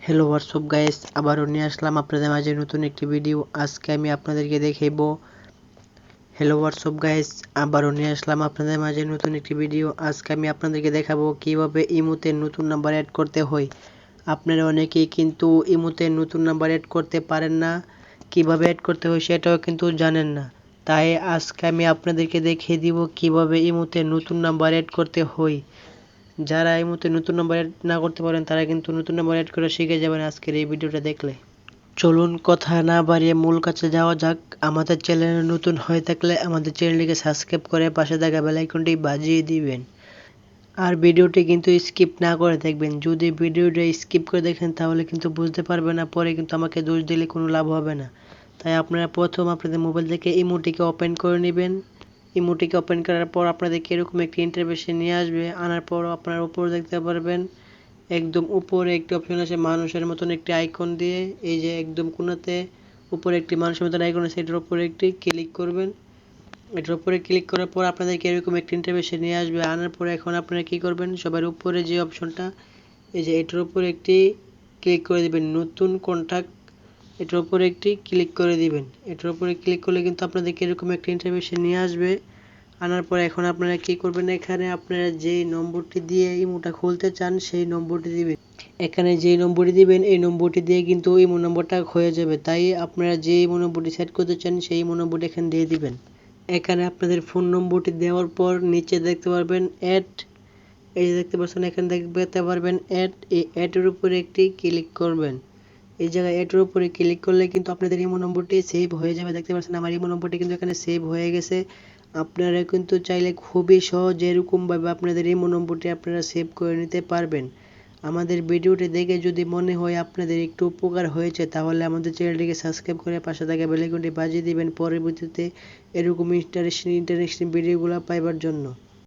Hello WhatsApp guys, আবারও নিয়ে আসলাম আপনাদের মাঝে নতুন একটি ভিডিও। আজকে আমি আপনাদেরকে দেখাইবো দেখাবো কিভাবে ইমোতে নতুন নাম্বার অ্যাড করতে হয়। আপনারা অনেকেই কিন্তু ইমোতে নতুন নাম্বার অ্যাড করতে পারেন না, কিভাবে অ্যাড করতে হয় সেটাও কিন্তু জানেন না। তাই আজকে আমি আপনাদেরকে দেখিয়ে দিব কিভাবে ইমোতে নতুন নাম্বার অ্যাড করতে হয়। যারা এই মুহূর্তে নতুন নাম্বার অ্যাড না করতে পারেন তারা কিন্তু নতুন নাম্বার অ্যাড করে শিখে যাবেন আজকের এই ভিডিওটা দেখলে। চলুন কথা না বাড়িয়ে মূল কাছে যাওয়া যাক। আমাদের চ্যানেলে নতুন হয়ে থাকলে আমাদের চ্যানেলটিকে সাবস্ক্রাইব করে পাশে থাকা বেল আইকনটি বাজিয়ে দিবেন। আর ভিডিওটি কিন্তু স্কিপ না করে দেখবেন। যদি ভিডিওটা স্কিপ করে দেখেন তাহলে কিন্তু বুঝতে পারবেন না, পরে কিন্তু আমাকে দোষ দিলে কোনো লাভ হবে না। তাই আপনারা প্রথম আপনাদের মোবাইল থেকে ইমোটিকে ওপেন করে নেবেন। ইমোটিকে ওপেন করার পর আপনাদেরকে এরকম একটি ইন্টারফেসে নিয়ে আসবে। আনার পর আপনারা উপরে দেখতে পারবেন একদম উপরে একটি অপশন আছে মানুষের মতন একটি আইকন দিয়ে, এই যে একদম কোণাতে উপরে একটি মানুষের মতন আইকন আছে, এটার উপরে একটি ক্লিক করবেন। এটার উপরে ক্লিক করার পর আপনাদেরকে এরকম একটি ইন্টারফেসে নিয়ে আসবে। আনার পরে এখন আপনারা কি করবেন, সবার উপরে যে অপশনটা এই যে এটার উপরে একটি ক্লিক করে দিবেন, নতুন কন্টাক্ট, এটার উপরে একটি ক্লিক করে দিবেন। এটার উপরে ক্লিক করলে কিন্তু আপনাদেরকে এরকম একটা ইন্টারফেসে নিয়ে আসবে। আনার পর এখন আপনারা কি করবেন, এখানে আপনারা যে নম্বরটি দিয়ে ইমোটা খুলতে চান সেই নম্বরটি দিবেন। এখানে যে নম্বরটি দিবেন এই নম্বরটি দিয়ে কিন্তু ইমো নম্বরটা হয়ে যাবে। তাই আপনারা যে ইমো নম্বরটি সেট করতে চান সেই ইমো নম্বরটি এখানে দিয়ে দিবেন। এখানে আপনাদের ফোন নম্বরটি দেওয়ার পর নিচে দেখতে পারবেন অ্যাড, এই যে দেখতে পাচ্ছেন এখানে দেখতে পারবেন অ্যাড, এই অ্যাডের উপরে একটি ক্লিক করবেন। এই জায়গায় অ্যাডের উপরে ক্লিক করলে কিন্তু আপনাদের ইমো নম্বরটি সেভ হয়ে যাবে। দেখতে পাচ্ছেন আমার ইমো নম্বরটি কিন্তু এখানে সেভ হয়ে গেছে। আপনারা কিন্তু চাইলে খুবই সহজে এরকমভাবে আপনাদের ইমো নম্বরটি আপনারা সেভ করে নিতে পারবেন। আমাদের ভিডিওটি দেখে যদি মনে হয় আপনাদের একটু উপকার হয়েছে তাহলে আমাদের চ্যানেলটিকে সাবস্ক্রাইব করে পাশে থাকা বেল আইকনটি বাজিয়ে দিবেন পরবর্তীতে এরকম ইন্টারেস্টিং ভিডিওগুলো পাইবার জন্য।